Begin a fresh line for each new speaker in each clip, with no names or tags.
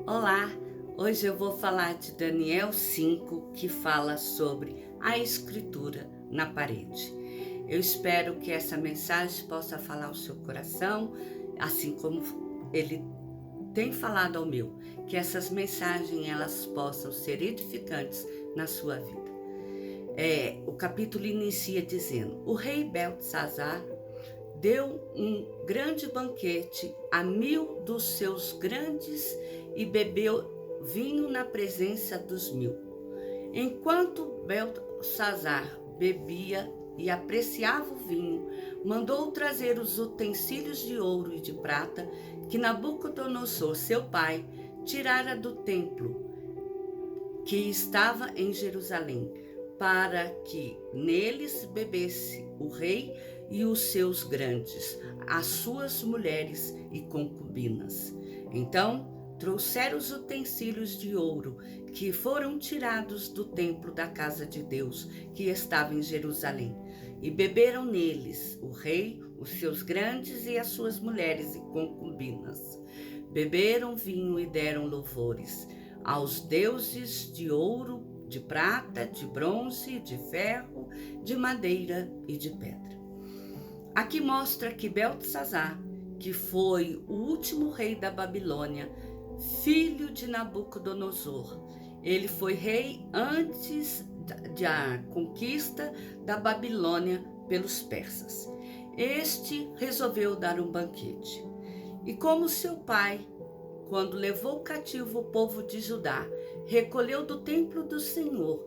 Olá, hoje eu vou falar de Daniel 5, que fala sobre a escritura na parede. Eu espero que essa mensagem possa falar ao seu coração, assim como ele tem falado ao meu, que essas mensagens elas possam ser edificantes na sua vida. O capítulo inicia dizendo: o rei Beltesazar deu um grande banquete a 1000 dos seus grandes e bebeu vinho na presença dos 1000. Enquanto Beltesazar bebia e apreciava o vinho, mandou trazer os utensílios de ouro e de prata que Nabucodonosor, seu pai, tirara do templo que estava em Jerusalém, para que neles bebesse o rei e os seus grandes, as suas mulheres e concubinas. Então trouxeram os utensílios de ouro que foram tirados do templo da casa de Deus, que estava em Jerusalém, e beberam neles o rei, os seus grandes e as suas mulheres e concubinas. Beberam vinho e deram louvores aos deuses de ouro, de prata, de bronze, de ferro, de madeira e de pedra. Aqui mostra que Beltesazar, que foi o último rei da Babilônia, filho de Nabucodonosor, ele foi rei antes da conquista da Babilônia pelos persas. Este resolveu dar um banquete. E como seu pai, quando levou cativo o povo de Judá, recolheu do templo do Senhor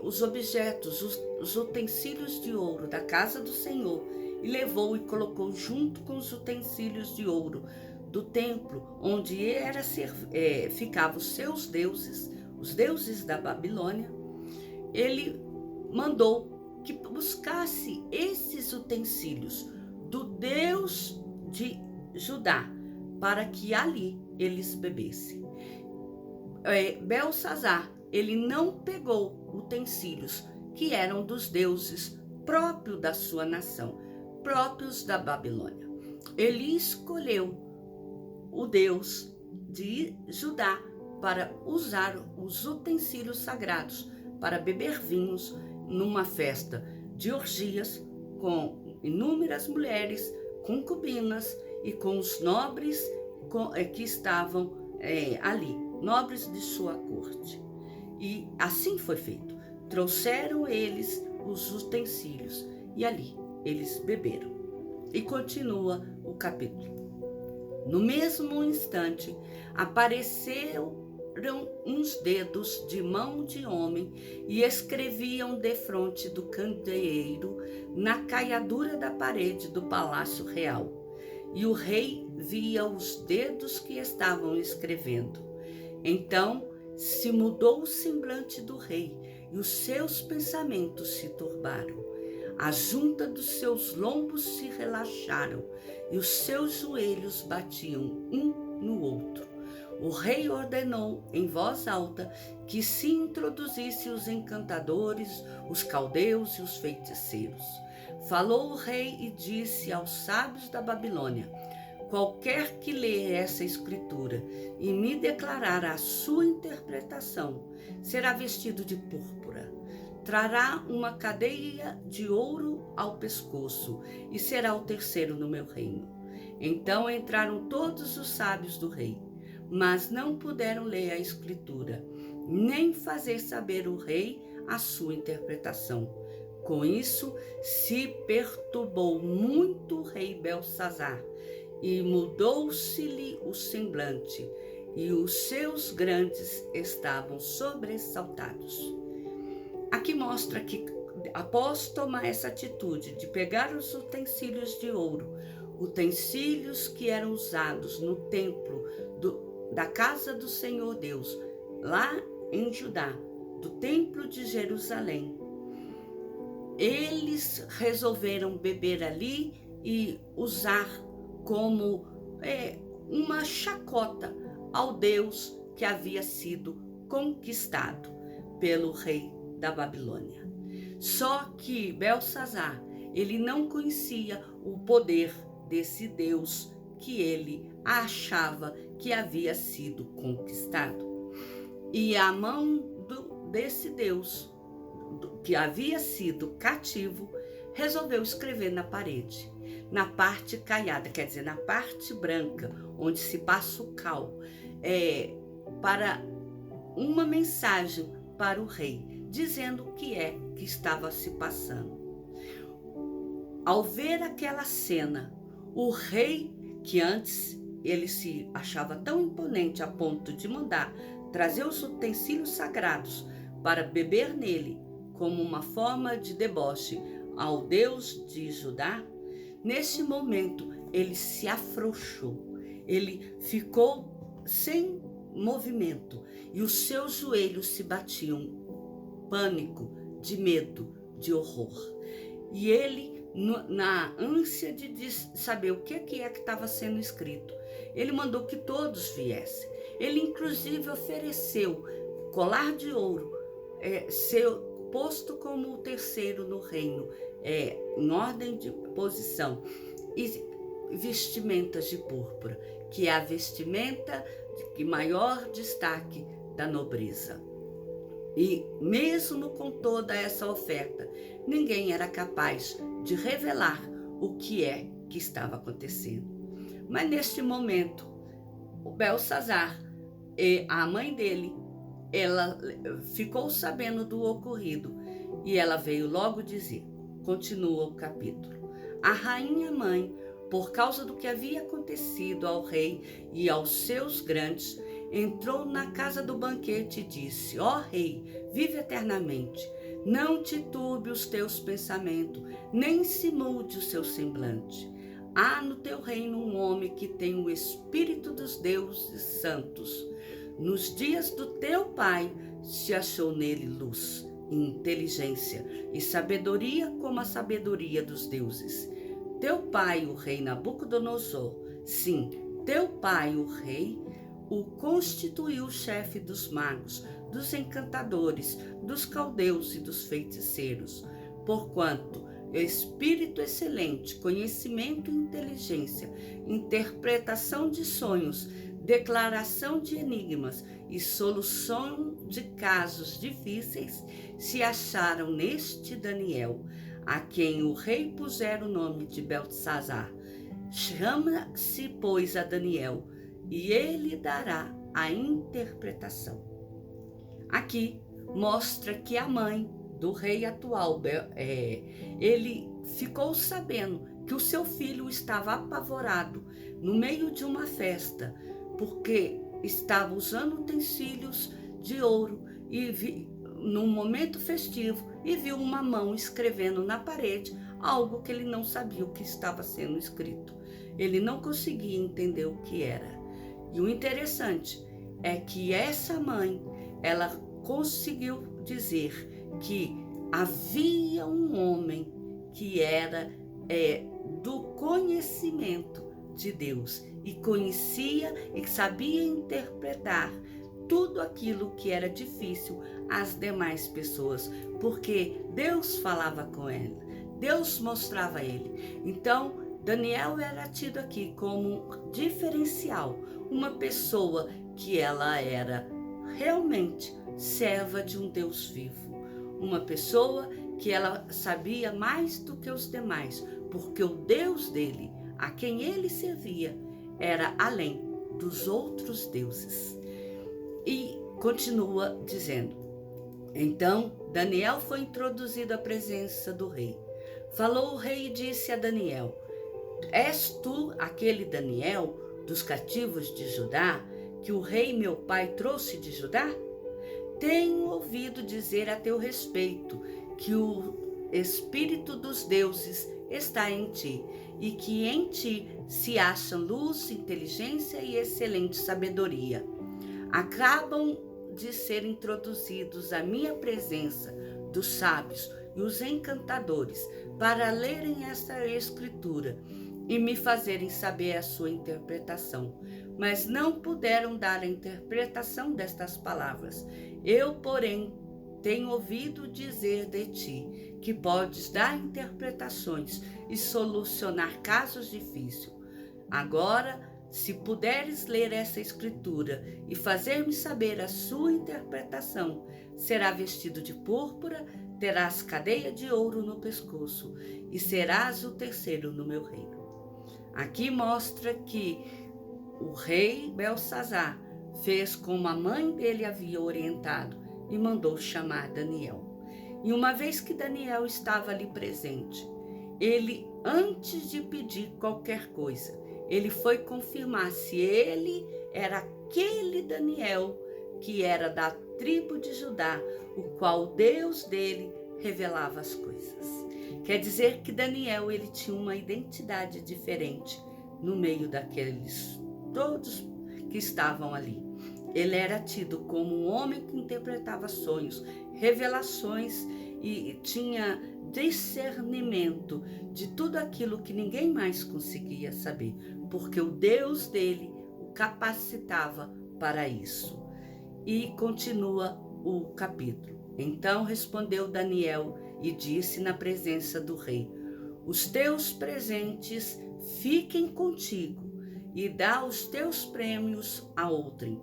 os objetos, os utensílios de ouro da casa do Senhor, e levou e colocou junto com os utensílios de ouro do templo, onde ficavam os seus deuses, os deuses da Babilônia. Ele mandou que buscasse esses utensílios do Deus de Judá, para que ali eles bebessem. Beltesazar, ele não pegou utensílios que eram dos deuses próprios da sua nação, próprios da Babilônia. Ele escolheu o Deus de Judá para usar os utensílios sagrados para beber vinhos numa festa de orgias com inúmeras mulheres, concubinas e com os nobres que estavam ali, nobres de sua corte. E assim foi feito. Trouxeram eles os utensílios e ali eles beberam. E continua o capítulo. No mesmo instante, apareceram uns dedos de mão de homem e escreviam defronte do candeeiro na caiadura da parede do palácio real. E o rei via os dedos que estavam escrevendo. Então se mudou o semblante do rei e os seus pensamentos se turbaram. A junta dos seus lombos se relaxaram e os seus joelhos batiam um no outro. O rei ordenou em voz alta que se introduzissem os encantadores, os caldeus e os feiticeiros. Falou o rei e disse aos sábios da Babilônia: qualquer que lê essa escritura e me declarar a sua interpretação será vestido de púrpura. Trará uma cadeia de ouro ao pescoço e será o terceiro no meu reino. Então entraram todos os sábios do rei, mas não puderam ler a escritura, nem fazer saber o rei a sua interpretação. Com isso, se perturbou muito o rei Beltesazar, e mudou-se-lhe o semblante, e os seus grandes estavam sobressaltados. Aqui mostra que, após tomar essa atitude de pegar os utensílios de ouro, utensílios que eram usados no templo da casa do Senhor Deus, lá em Judá, do templo de Jerusalém, eles resolveram beber ali e usar como uma chacota ao Deus que havia sido conquistado pelo rei da Babilônia. Só que Beltesazar, ele não conhecia o poder desse Deus que ele achava que havia sido conquistado. E a mão desse Deus, que havia sido cativo, resolveu escrever na parede, na parte caiada, quer dizer, na parte branca, onde se passa o cal, para uma mensagem para o rei, dizendo o que é que estava se passando. Ao ver aquela cena, o rei, que antes ele se achava tão imponente a ponto de mandar trazer os utensílios sagrados para beber nele, como uma forma de deboche ao Deus de Judá, nesse momento ele se afrouxou, ele ficou sem movimento e os seus joelhos se batiam, pânico, de medo, de horror. E ele, na ânsia de saber o que é que estava sendo escrito, ele mandou que todos viessem. Ele inclusive ofereceu colar de ouro, ser posto como o terceiro no reino, em ordem de posição, e vestimentas de púrpura, que é a vestimenta de maior destaque da nobreza. E mesmo com toda essa oferta, ninguém era capaz de revelar o que é que estava acontecendo. Mas neste momento, o Beltsazar e a mãe dele, ela ficou sabendo do ocorrido e ela veio logo dizer, continua o capítulo, a rainha mãe, por causa do que havia acontecido ao rei e aos seus grandes, entrou na casa do banquete e disse, ó rei, vive eternamente, não te turbe os teus pensamentos, nem se mude o seu semblante. Há no teu reino um homem que tem o espírito dos deuses santos. Nos dias do teu pai se achou nele luz, inteligência e sabedoria como a sabedoria dos deuses. Teu pai, o rei Nabucodonosor, sim, teu pai, o rei, o constituiu chefe dos magos, dos encantadores, dos caldeus e dos feiticeiros, porquanto espírito excelente, conhecimento e inteligência, interpretação de sonhos, declaração de enigmas e solução de casos difíceis se acharam neste Daniel, a quem o rei pusera o nome de Beltsazar. Chama-se, pois, a Daniel, e ele dará a interpretação. Aqui mostra que a mãe do rei atual, ele ficou sabendo que o seu filho estava apavorado no meio de uma festa, porque estava usando utensílios de ouro e num momento festivo, e viu uma mão escrevendo na parede algo que ele não sabia o que estava sendo escrito. Ele não conseguia entender o que era. E o interessante é que essa mãe, ela conseguiu dizer que havia um homem que era do conhecimento de Deus e conhecia e sabia interpretar tudo aquilo que era difícil às demais pessoas, porque Deus falava com ele, Deus mostrava a ele. Então, Daniel era tido aqui como diferencial, uma pessoa que ela era realmente serva de um Deus vivo, uma pessoa que ela sabia mais do que os demais, porque o Deus dele, a quem ele servia, era além dos outros deuses. E continua dizendo, então Daniel foi introduzido à presença do rei. Falou o rei e disse a Daniel, és tu aquele Daniel dos cativos de Judá, que o rei meu pai trouxe de Judá? Tenho ouvido dizer a teu respeito que o espírito dos deuses está em ti, e que em ti se acham luz, inteligência e excelente sabedoria. Acabam de ser introduzidos à minha presença dos sábios e os encantadores para lerem esta escritura e me fazerem saber a sua interpretação, mas não puderam dar a interpretação destas palavras. Eu, porém, tenho ouvido dizer de ti que podes dar interpretações e solucionar casos difíceis. Agora se puderes ler essa escritura e fazer-me saber a sua interpretação, será vestido de púrpura, terás cadeia de ouro no pescoço e serás o terceiro no meu reino. Aqui mostra que o rei Belsazar fez como a mãe dele havia orientado e mandou chamar Daniel. E uma vez que Daniel estava ali presente, ele, antes de pedir qualquer coisa, ele foi confirmar se ele era aquele Daniel que era da tribo de Judá, o qual Deus dele revelava as coisas. Quer dizer que Daniel, ele tinha uma identidade diferente no meio daqueles todos que estavam ali. Ele era tido como um homem que interpretava sonhos, revelações e tinha discernimento de tudo aquilo que ninguém mais conseguia saber, porque o Deus dele o capacitava para isso. E continua o capítulo. Então respondeu Daniel e disse na presença do rei: os teus presentes fiquem contigo e dá os teus prêmios a outrem.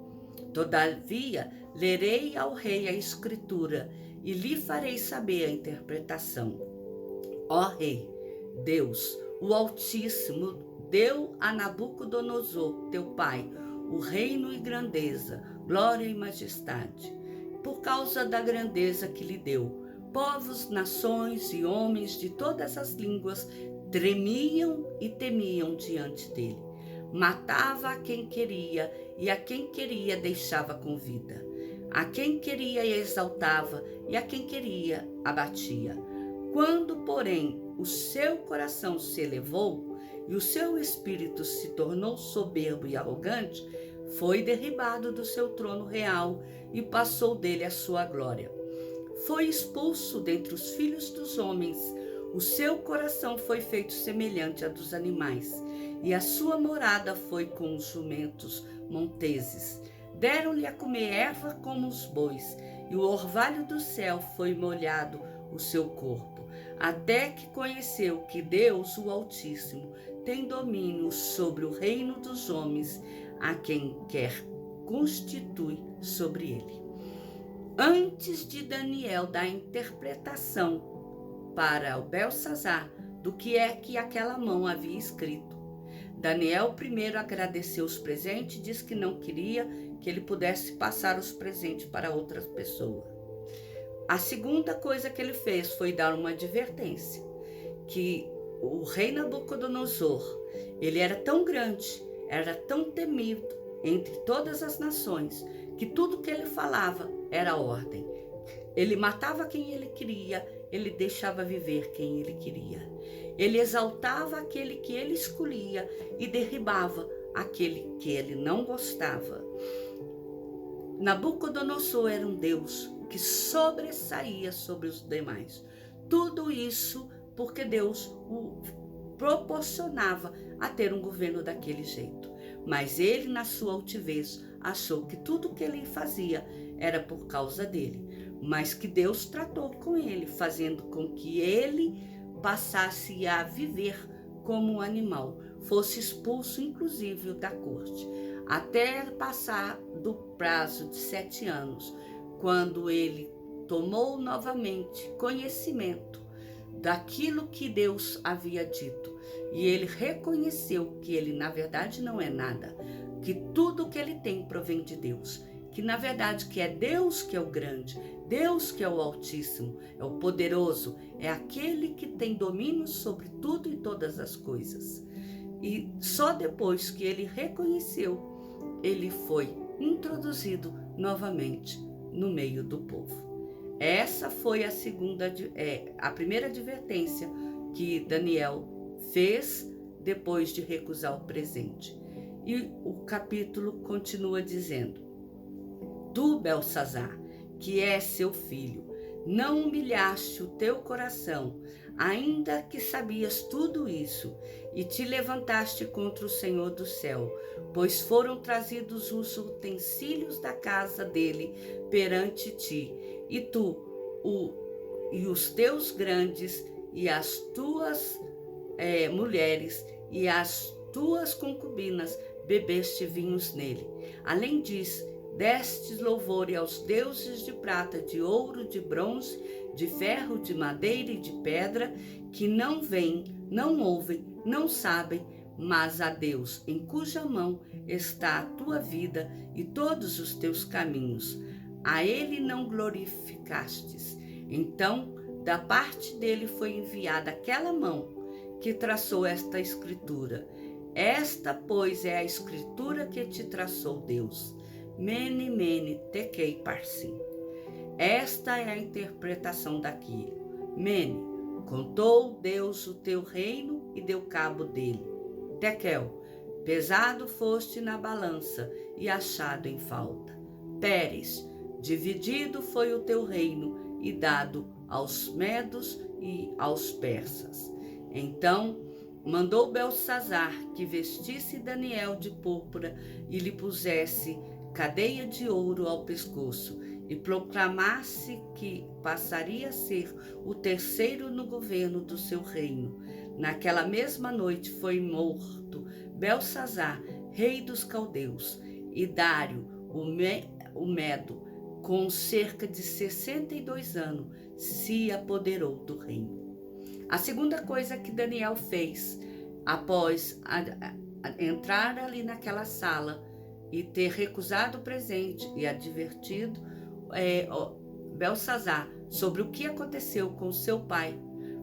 Todavia, lerei ao rei a escritura e lhe farei saber a interpretação. Ó rei, Deus, o Altíssimo, deu a Nabucodonosor, teu pai, o reino e grandeza, glória e majestade. Por causa da grandeza que lhe deu, povos, nações e homens de todas as línguas tremiam e temiam diante dele. Matava a quem queria e a quem queria deixava com vida. A quem queria exaltava e a quem queria abatia. Quando, porém, o seu coração se elevou e o seu espírito se tornou soberbo e arrogante, foi derribado do seu trono real e passou dele a sua glória. Foi expulso dentre os filhos dos homens. O seu coração foi feito semelhante a dos animais, e a sua morada foi com os jumentos monteses. Deram-lhe a comer erva como os bois, e o orvalho do céu foi molhado o seu corpo, até que conheceu que Deus, o Altíssimo, tem domínio sobre o reino dos homens, a quem quer constitui sobre ele. Antes de Daniel dar a interpretação para o Belsazar do que é que aquela mão havia escrito, Daniel primeiro agradeceu os presentes e disse que não queria que ele pudesse passar os presentes para outra pessoa. A segunda coisa que ele fez foi dar uma advertência, que o rei Nabucodonosor, ele era tão grande, era tão temido entre todas as nações, que tudo que ele falava era ordem. Ele matava quem ele queria, ele deixava viver quem ele queria. Ele exaltava aquele que ele escolhia e derribava aquele que ele não gostava. Nabucodonosor era um Deus que sobressaía sobre os demais. Tudo isso porque Deus o proporcionava a ter um governo daquele jeito. Mas ele, na sua altivez, achou que tudo que ele fazia era por causa dele, mas que Deus tratou com ele, fazendo com que ele passasse a viver como um animal, fosse expulso inclusive da corte, até passar do prazo de 7 anos, quando ele tomou novamente conhecimento daquilo que Deus havia dito, e ele reconheceu que ele na verdade não é nada, que tudo que ele tem provém de Deus, que na verdade que é Deus que é o grande, Deus que é o Altíssimo, é o poderoso, é aquele que tem domínio sobre tudo e todas as coisas. E só depois que ele reconheceu, ele foi introduzido novamente no meio do povo. Essa foi a primeira advertência que Daniel fez depois de recusar o presente. E o capítulo continua dizendo: Tu, Belsazar, que é seu filho, não humilhaste o teu coração, ainda que sabias tudo isso, e te levantaste contra o Senhor do céu, pois foram trazidos os utensílios da casa dele perante ti, e tu, e os teus grandes, e as tuas mulheres, e as tuas concubinas bebeste vinhos nele. Além disso, destes louvor aos deuses de prata, de ouro, de bronze, de ferro, de madeira e de pedra, que não veem, não ouvem, não sabem, mas a Deus, em cuja mão está a tua vida e todos os teus caminhos. A ele não glorificastes. Então, da parte dele foi enviada aquela mão que traçou esta escritura. Esta, pois, é a escritura que te traçou Deus. Mene, mene, tekel, parsim. Esta é a interpretação daquilo. Mene, contou Deus o teu reino e deu cabo dele. Tekel, pesado foste na balança e achado em falta. Pérez, dividido foi o teu reino e dado aos medos e aos persas. Então mandou Beltsazar que vestisse Daniel de púrpura e lhe pusesse cadeia de ouro ao pescoço e proclamasse que passaria a ser o terceiro no governo do seu reino. Naquela mesma noite foi morto Beltsazar, rei dos caldeus, e Dário, o Medo, com cerca de 62 anos, se apoderou do reino. A segunda coisa que Daniel fez, após entrar ali naquela sala e ter recusado o presente e advertido Beltsazar sobre o que aconteceu com seu pai,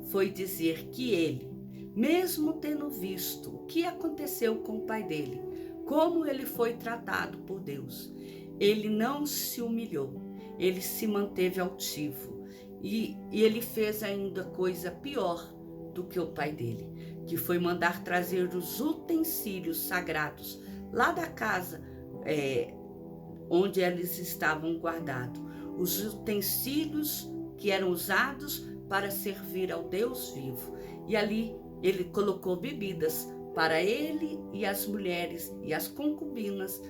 foi dizer que ele, mesmo tendo visto o que aconteceu com o pai dele, como ele foi tratado por Deus, ele não se humilhou, ele se manteve altivo. E ele fez ainda coisa pior do que o pai dele, que foi mandar trazer os utensílios sagrados lá da casa onde eles estavam guardados. Os utensílios que eram usados para servir ao Deus vivo. E ali ele colocou bebidas para ele e as mulheres e as concubinas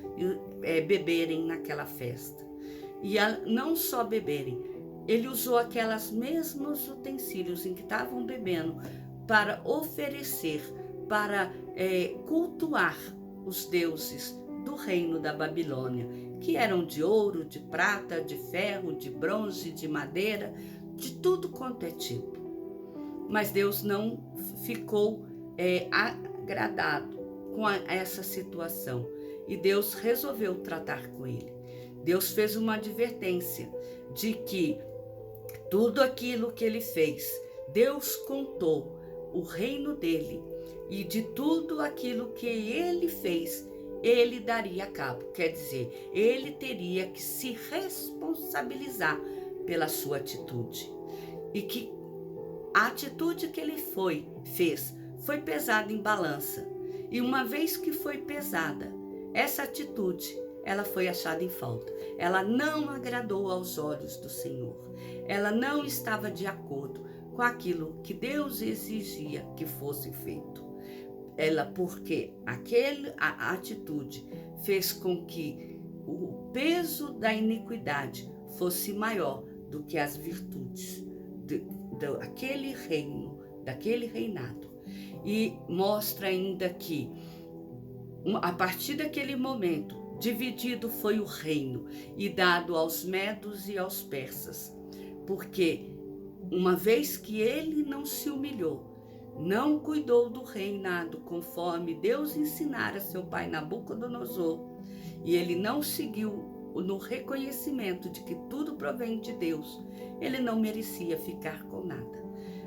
beberem naquela festa. E não só beberem, ele usou aquelas mesmos utensílios em que estavam bebendo para oferecer, para cultuar os deuses do reino da Babilônia, que eram de ouro, de prata, de ferro, de bronze, de madeira, de tudo quanto é tipo. Mas Deus não ficou agradado com essa situação e Deus resolveu tratar com ele. Deus fez uma advertência de que tudo aquilo que ele fez, Deus contou o reino dele, e de tudo aquilo que ele fez, ele daria cabo. Quer dizer, ele teria que se responsabilizar pela sua atitude. E que a atitude que ele fez foi pesada em balança. E uma vez que foi pesada, essa atitude, ela foi achada em falta. Ela não agradou aos olhos do Senhor. Ela não estava de acordo com aquilo que Deus exigia que fosse feito. Porque a atitude fez com que o peso da iniquidade fosse maior do que as virtudes daquele reino, daquele reinado. E mostra ainda que, a partir daquele momento, dividido foi o reino e dado aos medos e aos persas, porque uma vez que ele não se humilhou, não cuidou do reinado conforme Deus ensinara seu pai Nabucodonosor, e ele não seguiu no reconhecimento de que tudo provém de Deus, ele não merecia ficar com nada.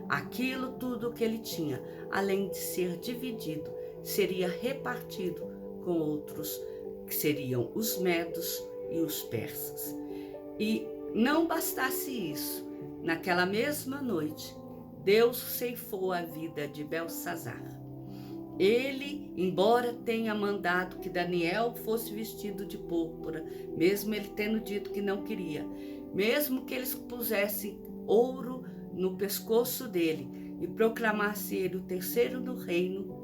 Aquilo tudo que ele tinha, além de ser dividido, seria repartido com outros, que seriam os medos e os persas. E não bastasse isso, naquela mesma noite, Deus ceifou a vida de Beltsazar. Ele, embora tenha mandado que Daniel fosse vestido de púrpura, mesmo ele tendo dito que não queria, mesmo que eles pusessem ouro no pescoço dele e proclamasse ele o terceiro no reino,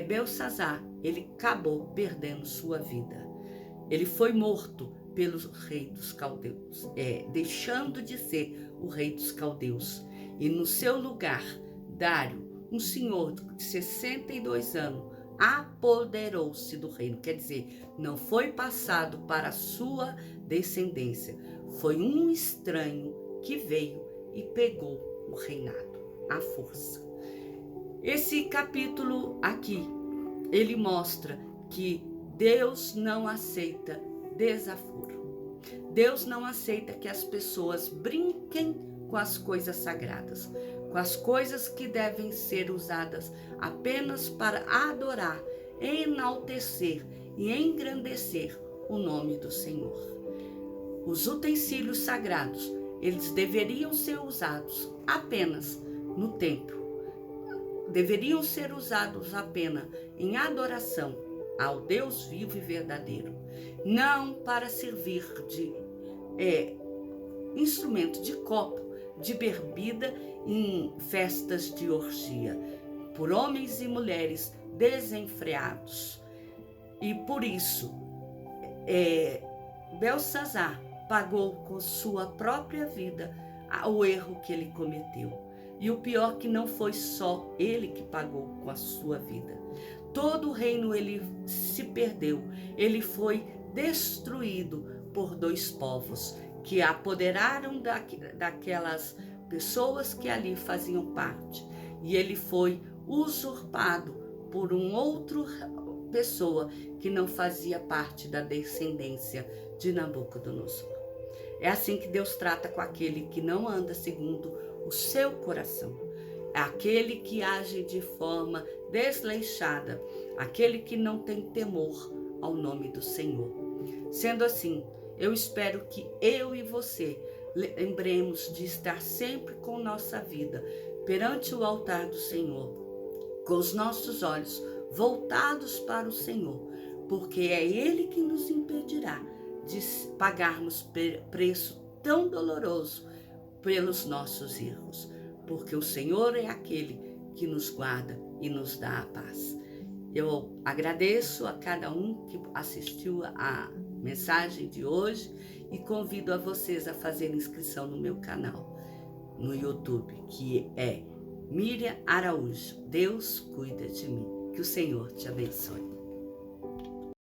Beltsazar, ele acabou perdendo sua vida. Ele foi morto pelo rei dos caldeus, deixando de ser o rei dos caldeus. E no seu lugar, Dário, um senhor de 62 anos, apoderou-se do reino. Quer dizer, não foi passado para a sua descendência. Foi um estranho que veio e pegou o reinado, à força. Esse capítulo aqui, ele mostra que Deus não aceita desaforo. Deus não aceita que as pessoas brinquem com as coisas sagradas, com as coisas que devem ser usadas apenas para adorar, enaltecer e engrandecer o nome do Senhor. Os utensílios sagrados, eles deveriam ser usados apenas no templo. Deveriam ser usados apenas em adoração ao Deus vivo e verdadeiro, não para servir de instrumento de copo de bebida em festas de orgia, por homens e mulheres desenfreados. E por isso, Belsazar pagou com sua própria vida o erro que ele cometeu. E o pior que não foi só ele que pagou com a sua vida. Todo o reino ele se perdeu, ele foi destruído por dois povos que apoderaram daquelas pessoas que ali faziam parte. E ele foi usurpado por uma outra pessoa que não fazia parte da descendência de Nabucodonosor. É assim que Deus trata com aquele que não anda segundo o seu coração. É aquele que age de forma desleixada, aquele que não tem temor ao nome do Senhor. Sendo assim, eu espero que eu e você lembremos de estar sempre com nossa vida perante o altar do Senhor, com os nossos olhos voltados para o Senhor, porque é Ele que nos impedirá de pagarmos preço tão doloroso pelos nossos erros, porque o Senhor é aquele que nos guarda e nos dá a paz. Eu agradeço a cada um que assistiu a mensagem de hoje e convido a vocês a fazerem inscrição no meu canal no YouTube, que é Miriam Araújo. Deus cuida de mim. Que o Senhor te abençoe.